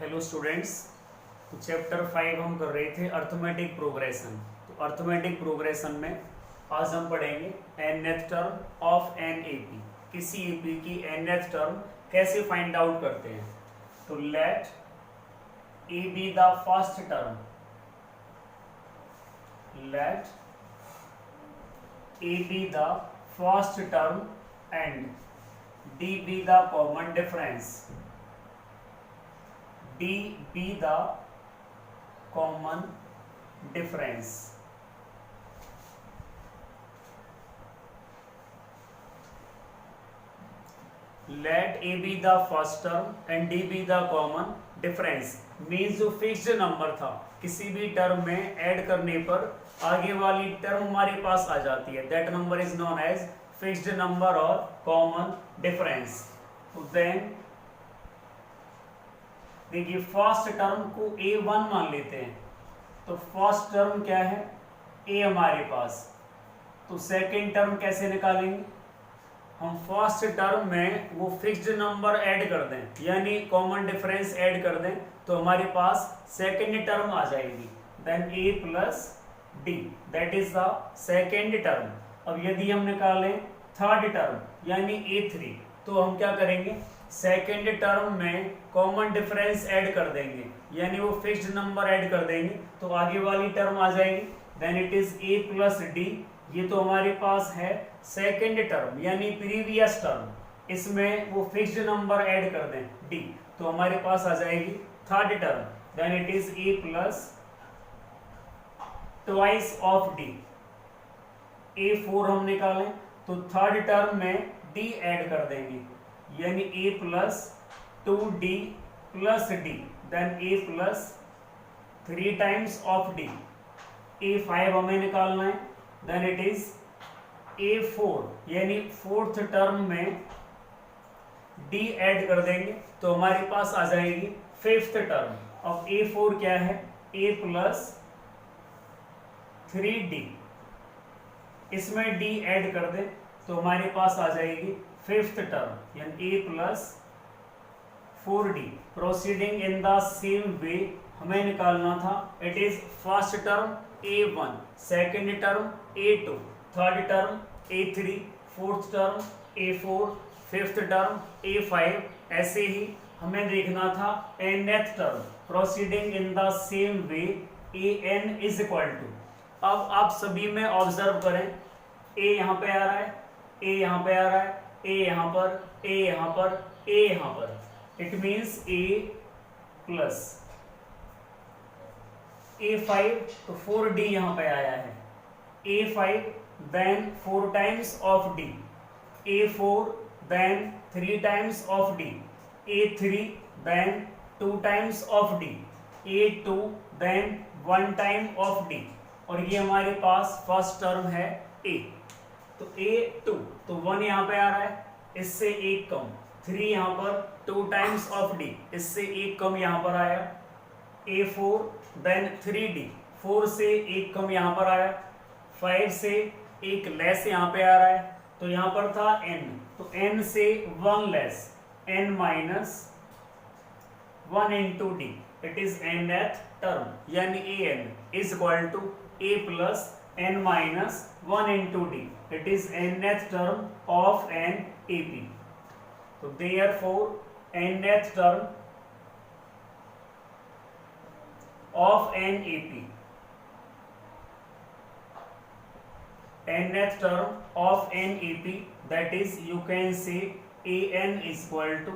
Hello students. तो chapter 5 हम कर रहे थे अर्थमेटिक प्रोग्रेशन। तो अर्थमेटिक प्रोग्रेशन में आज हम पढ़ेंगे nth term of an AP. किसी एपी की nth टर्म कैसे फाइंड आउट करते हैं। तो let A be the first term, let A be the first term and D be the common difference, D be the common difference. Let A be the first term and D be the common difference. Means जो fixed number था किसी भी term में add करने पर आगे वाली term हमारे पास आ जाती है, that number is known as fixed number और कॉमन डिफरेंस। तो देन देखिए फर्स्ट टर्म को A1 मान लेते हैं। तो फर्स्ट टर्म क्या है, A हमारे पास। तो सेकंड टर्म कैसे निकालेंगे, हम फर्स्ट टर्म में वो फिक्स्ड नंबर ऐड कर दें यानी कॉमन डिफरेंस ऐड कर दें तो हमारे पास सेकंड टर्म आ जाएगी। Then A plus D, that is the second term. अब यदि हम निकालें थर्ड टर्म यानी A3 तो हम क्या करेंगे, सेकेंड टर्म में कॉमन डिफरेंस ऐड कर देंगे यानी वो फिक्स्ड नंबर ऐड कर देंगे तो आगे वाली टर्म आ जाएगी। Then it is A plus D, ये तो हमारे पास है सेकेंड टर्म यानी प्रीवियस टर्म, इसमें वो फिक्स्ड नंबर ऐड कर दें D तो हमारे पास आ जाएगी third term. Then it is A plus twice of D, A4 हम निकालें तो थर्ड टर्म में D ऐड कर देंगे यानी A plus 2D plus D, then A plus 3 times of D, A5 हमें निकालना है। देन इट इज A4 यानी फोर्थ टर्म में D ऐड कर देंगे तो हमारे पास आ जाएगी फिफ्थ टर्म। अब A4 क्या है, A प्लस 3D, इसमें D ऐड कर दें तो हमारे पास आ जाएगी फिफ्थ टर्म यानी A plus 4D। Proceeding in the same way हमें निकालना था, it is first term A1, second term A2, third term A3, fourth term A4, fifth term A5। ऐसे ही हमें देखना था nth term, proceeding in the same way an is equal to. अब आप सभी में ऑब्जर्व करें, A यहाँ पे आ रहा है, A यहाँ पे आ रहा है, A यहाँ पर, A यहाँ पर, A यहाँ पर, it means A plus A5 तो 4D यहाँ पे आया है, A5 then 4 times of D, A4 then 3 times of D, A3 then 2 times of D, A2 then 1 time of D, और ये हमारे पास फर्स्ट टर्म है A। तो A2 तो 1 यहाँ पे आ रहा है, इससे एक कम, 3 यहाँ पर 2 टाइम्स ऑफ D, इससे एक कम यहाँ पर आया, A4 देन 3D, 4 से एक कम यहाँ पर आया, 5 से एक लेस यहाँ पे आ रहा है तो यहाँ पर था N, तो N से 1 less, N minus 1 into D, it is nth term यानी An is equal to A plus N minus 1 into D, it is nth term of an AP. So therefore nth term of an AP, nth term of an AP, that is you can say An is equal to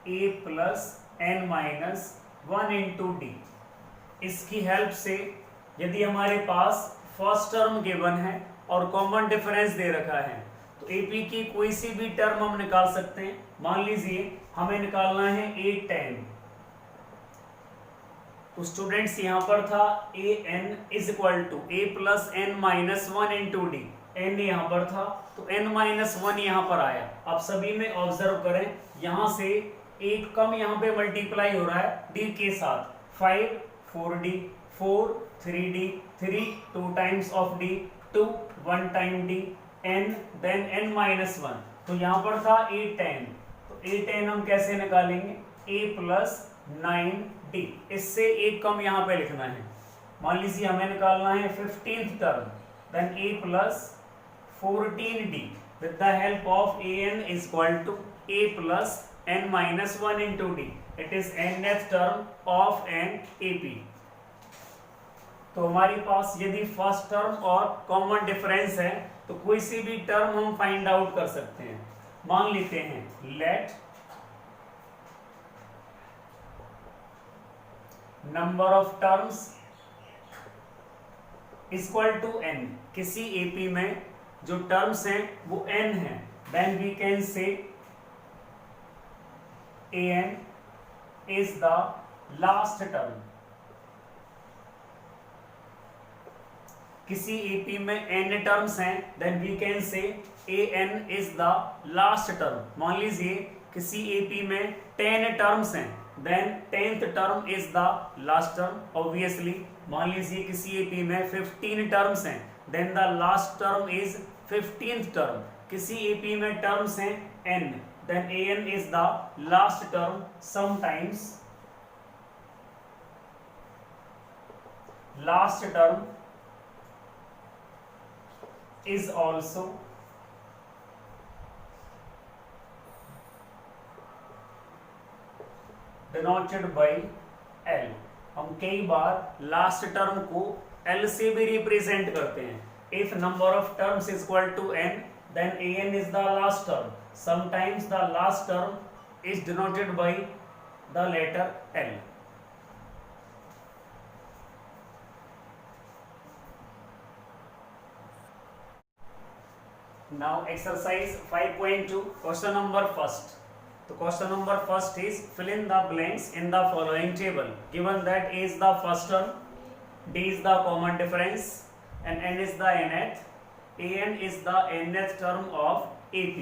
A plus N minus 1 into D। इसकी help से यदि हमारे पास first term given है और common difference दे रखा है तो एपी की कोई सी भी टर्म हम निकाल सकते हैं। मान लीजिए हमें निकालना है A10, तो स्टूडेंट्स यहाँ पर था An is equal to A plus N minus 1 into D, N यहाँ पर था तो N माइनस 1 यहाँ पर आया। आप सभी में ऑब्जर्व करें, यहाँ से एक कम यहाँ पे मल्टीप्लाई हो रहा है D के साथ, 5 4D, 4 3D, 3 2 times of D, 2 1 time D, N then N minus 1, तो यहाँ पर था A10, तो A10 हम कैसे निकालेंगे, A प्लस 9d। इससे एक कम यहाँ पे लिखना है। मान लीजिए हमें निकालना है 15th term, then a plus 14d with the help of an is equal to a plus n minus 1 into d. It is nth term of an AP। तो हमारे पास यदि फर्स्ट टर्म और कॉमन डिफरेंस है तो कोई सी भी term हम find out कर सकते हैं। मान लेते हैं let number of terms equal to n। किसी एपी में जो टर्म्स हैं वो n है, then we can say an is the last term। किसी एपी में n टर्म्स हैं, then we can say an is the last term। मान लीजिए किसी एपी में 10 टर्म्स हैं, then 10th term is the last term obviously. मान लीजिए किसी एपी में 15 टर्म्स हैं, then the last term is 15th term. किसी एपी में टर्म्स हैं n, then an is the last term। sometimes last term is also denoted by L। हम कई बार लास्ट टर्म को L से भी रिप्रेजेंट करते हैं। If number of terms is equal to n, then an is the last term। sometimes the last term is denoted by the letter L। now exercise 5.2 question number first। तो question number first is fill in the blanks in the following table. Given that a is the first term, d is the common difference and n is the nth, an is the nth term of AP।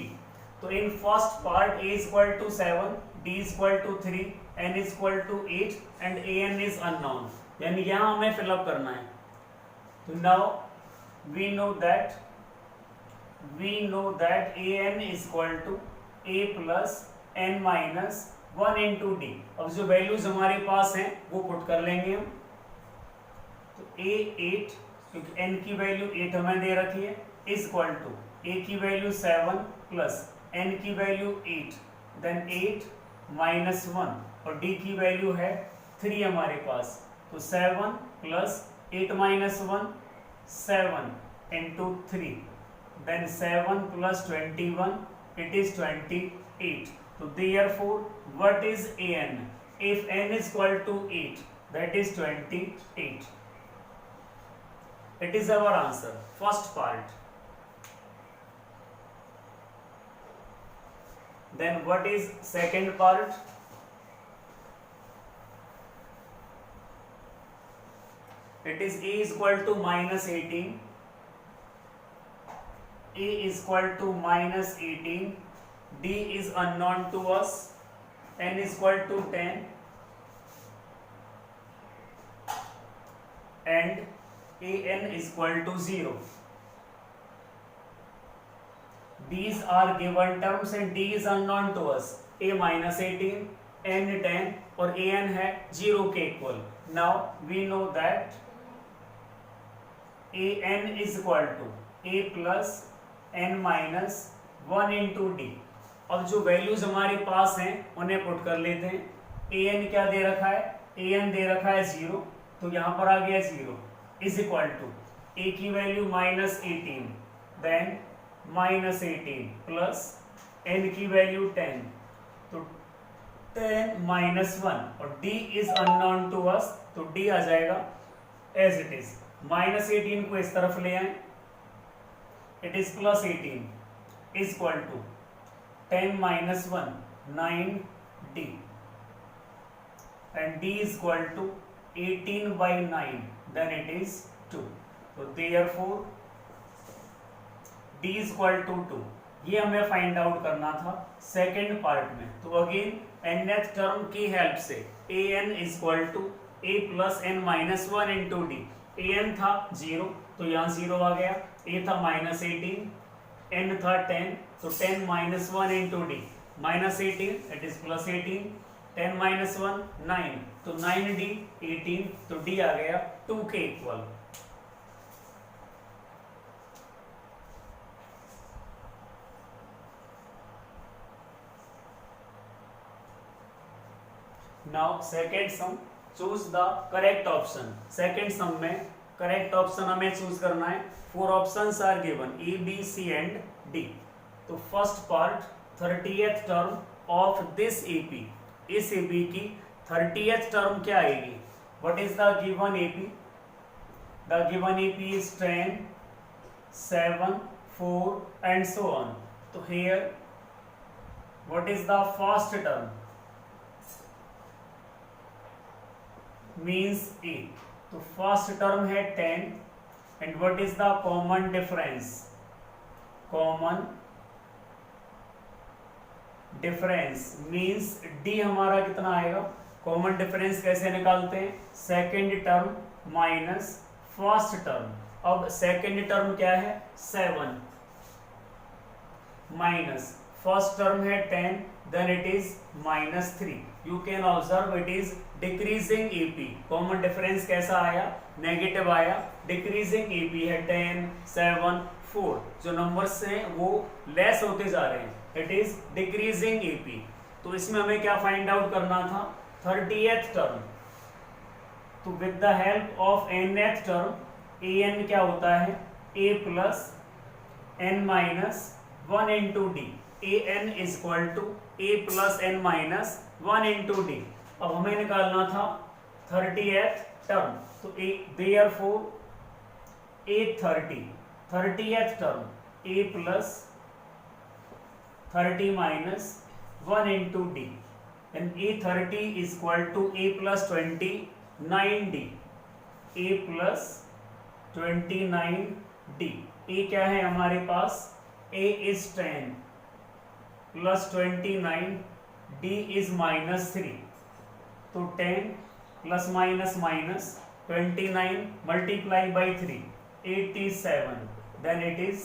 तो in first part a is equal to 7, d is equal to 3, n is equal to 8 and an is unknown। यानी यहाँ हमें fill up करना है। तो now we know that an is equal to a plus n minus 1 into d। अब जो values हमारे पास हैं वो पुट कर लेंगे हम। तो a 8, क्योंकि n की वैल्यू 8 हमें दे रखी है, इज इक्वल टू a की वैल्यू 7 प्लस n की वैल्यू 8, देन 8 माइनस 1 और d की वैल्यू है 3 हमारे पास। तो 7 plus 8 minus 1 7 into 3, then 7 plus 21 it is 28। So therefore what is an? If n is equal to 8, that is 28। It is our answer, first part। Then what is second part? It is a is equal to minus 18, a is equal to minus 18, d is unknown to us, n is equal to 10 and an is equal to 0। these are given terms and d is unknown to us। a minus 18, n 10 और an है 0 के equal. now we know that an is equal to a plus n minus 1 into d। अब जो values हमारे पास हैं उन्हें put कर लेते हैं। an क्या दे रखा है? an दे रखा है 0, तो यहाँ पर आ गया 0 इज इक्वल टू a की वैल्यू माइनस 18, देन माइनस 18 प्लस n की वैल्यू 10, तो 10 माइनस 1 और d is unknown to us, तो d आ जाएगा एज इट इज। माइनस 18 को इस तरफ ले आए, it is plus 18 is equal to 10 minus 1 9d and d is equal to 18 by 9, then it is 2। so therefore d is equal to 2। ये हमें find out करना था सेकेंड पार्ट में। तो अगेन nth टर्म की हेल्प से an is equal to a plus n minus 1 into d। an था 0 तो यहाँ 0 आ गया, a था minus 18, n था 10, तो 10 minus 1 into d, minus 18 it is plus 18, 10 minus 1 9, तो 9D 18, तो D आ गया 2 के equal. Now second sum, choose the correct option. Second sum में करेक्ट ऑप्शन हमें चूज करना है। 4 options are given A, B, C and D। तो first part 30th term of this AP, इस AP की 30th टर्म क्या आएगी? What is the given AP? The given AP is 10, 7, 4 and so on. तो here what is the first term? Means A। तो first term है 10 and what is the common difference? Common difference means D हमारा कितना आएगा? Common difference कैसे निकालते हैं? Second term minus first term. अब सेकेंड टर्म क्या है? 7 माइनस फर्स्ट टर्म है 10, then it is -3. You can observe it is decreasing AP. Common difference कैसा आया? नेगेटिव आया। डिक्रीजिंग AP है 10, 7, 4। जो नंबर्स हैं वो लेस होते जा रहे हैं। It is decreasing AP। तो इसमें हमें क्या फाइंड आउट करना था? 30th term. तो with the help of nth term, an क्या होता है? A plus n minus 1 into D। an is equal to a plus n minus 1 into D. अब हमें निकालना था 30th टर्म। तो therefore a 30th term a plus 30 minus 1 into D and a 30 is equal to a plus 29d। a plus 29d। a क्या है हमारे पास? a is 10 plus 29, D is -3। तो 10 plus minus minus 29 multiply by 3, 87, then it is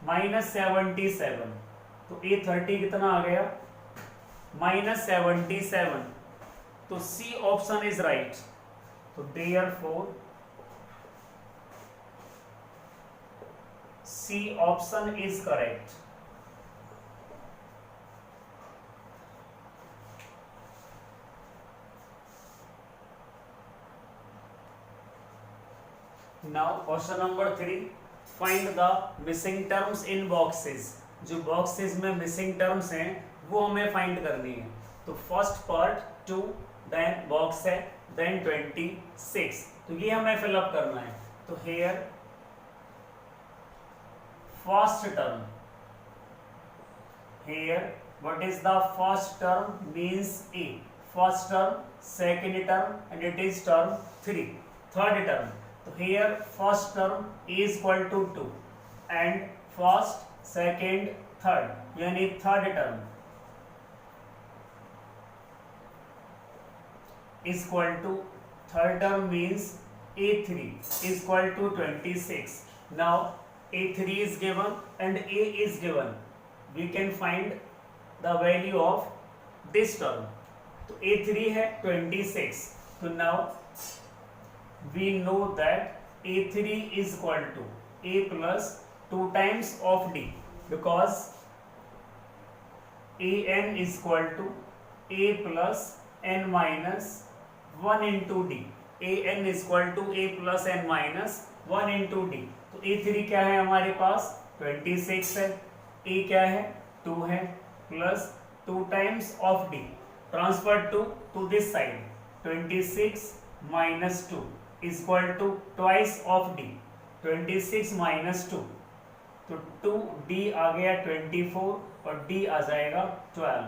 -77। तो A 30 कितना आ गया? -77। तो C option is right. तो therefore C option is correct. Now question number 3, find the missing terms in boxes। जो boxes में missing terms हैं वो हमें find करनी है। तो first part 2, then box है, then 26। तो ये हमें fill up करना है। तो here first term, here what is the first term? means A। first term, second term and it is term 3, third term। तो here first term is equal to 2 and first, second, third यानी third term is equal to, third term means A3 is equal to 26. Now A3 is given and A is given. We can find the value of this term. तो A3 है 26. तो now we know that A3 is equal to A plus 2 times of D, because An is equal to A plus n minus 1 into D। An is equal to A plus n minus 1 into D। तो A3 क्या है हमारे पास? 26 है। A क्या है? 2 है plus 2 times of D transferred to this side। 26 minus 2 is equal to twice of D। 26 minus 2 तो 2D आ गया 24 और D आ जाएगा 12।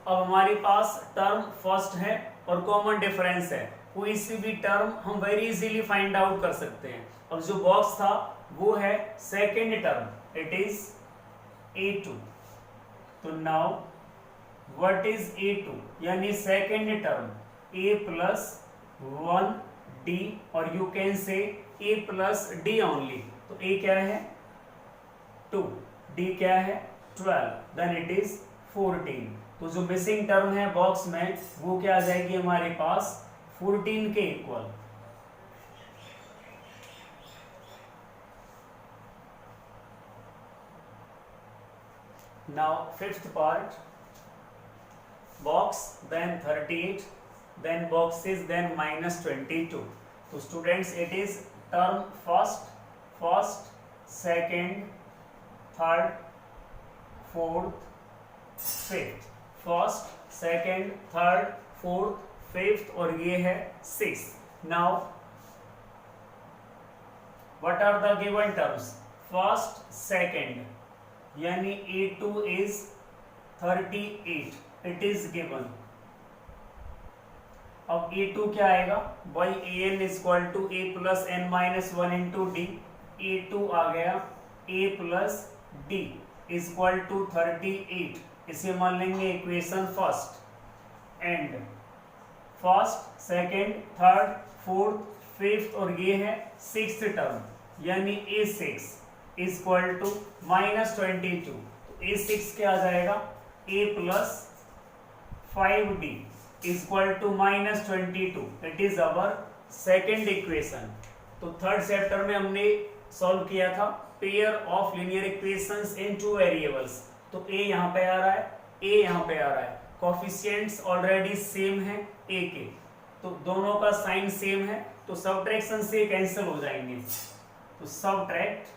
अब हमारे पास टर्म फर्स्ट है और कॉमन डिफरेंस है। कोई सी भी टर्म हम वेरी इजीली फाइंड आउट कर सकते हैं। अब जो बॉक्स था वो है second term, it is A2। तो नाउ व्हाट इज A2? यानी second term A plus 1D और you can say A plus D only. तो A क्या है? 2, D क्या है? 12, देन इट इज 14। तो जो मिसिंग टर्म है बॉक्स में वो क्या आ जाएगी हमारे पास 14 के equal. Now fifth part, box then 38 then boxes then -22। तो students it is term first second third fourth fifth, first second third fourth fifth और ये है 6। Now what are the given terms, first second यानी A2 is 38, it is given. अब A2 क्या आएगा, by AN equal to A plus N minus 1 into D. A2 आ गया A plus D equal to 38, इसे मान लेंगे equation first. And first second third fourth fifth और ये है सिक्स्थ टर्म यानी A6 इक्वल टू -22। तो A6 क्या आ जाएगा, A plus 5D equal to -22, it is our second equation. तो थर्ड चैप्टर में हमने सॉल्व किया था pair of linear equations in two variables. तो A यहाँ पे आ रहा है, A यहाँ पे आ रहा है, कोफिशिएंट्स ऑलरेडी सेम है A के, तो दोनों का साइन सेम है, तो सबट्रैक्शन से कैंसिल हो जाएंगे। तो subtract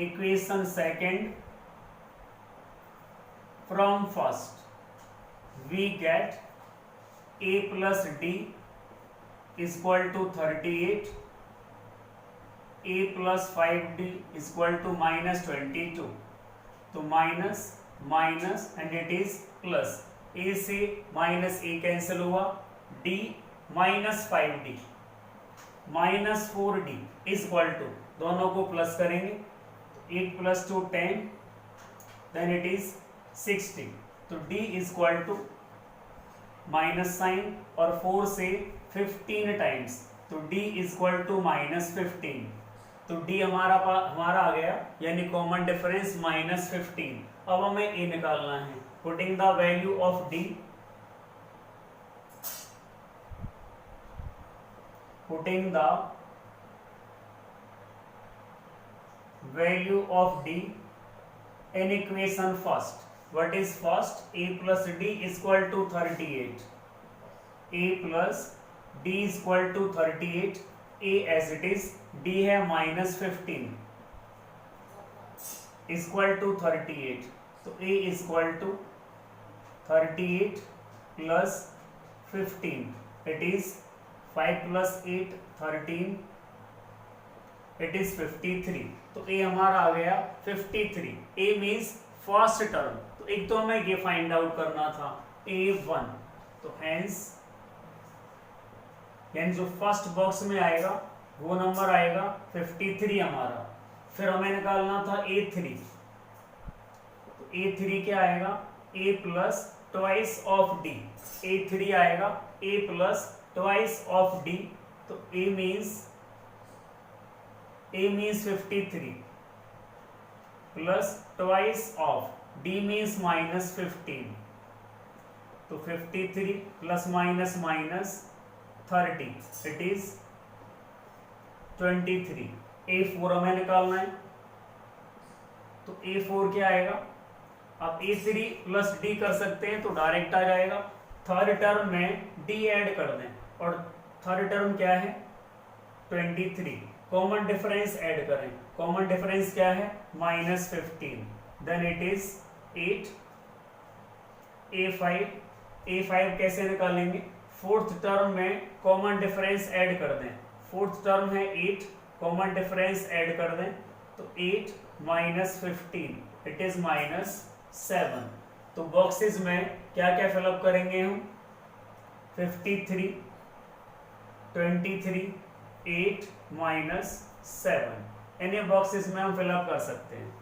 equation second from first, we get A plus D equal to 38, A plus 5D equal to -22। तो minus minus and it is plus, A से -A कैंसिल हुआ, D -5D -4D equal to, दोनों को plus करेंगे, 8 plus 2 10, then it is 60। तो D equal to minus sign और 4 से 15 times, तो D इक्वल टू -15। तो D हमारा आ गया यानी कॉमन डिफरेंस -15। अब हमें A निकालना है, putting the value of D, putting the value of D in equation first. What is first? A plus D equal to 38. A plus D equal to 38. A as it is, D है -15 equal to 38. तो A equal to 38 plus 15. It is 5 plus 8 13. It is 53. तो A हमारा आ गया 53। A means first term, तो एक तो हमें ये फाइंड आउट करना था A1। तो हेंस यानी जो फर्स्ट बॉक्स में आएगा वो नंबर आएगा 53 हमारा। फिर हमें निकालना था A3। तो A3 क्या आएगा, A plus twice of D। A3 आएगा A plus twice of D। तो A means 53 plus twice of D means -15। तो 53 plus minus minus 30, it is 23। A4 हमें निकालना है, तो A4 क्या आएगा, अब A3 प्लस D कर सकते हैं तो डायरेक्ट आ जाएगा। थर्ड टर्म में D ऐड कर दें, और थर्ड टर्म क्या है 23, कॉमन डिफरेंस ऐड करें, कॉमन डिफरेंस क्या है -15, देन इट इज 8। A5 कैसे निकालेंगे, फोर्थ टर्म में कॉमन डिफरेंस ऐड कर दें, फोर्थ टर्म है 8, कॉमन डिफरेंस ऐड कर दें, तो 8 -15 इट इज -7। तो बॉक्सेस में क्या क्या फिलअप करेंगे हम, 53 23 8 -7, इन्हीं बॉक्सेस में हम फिलअप कर सकते हैं।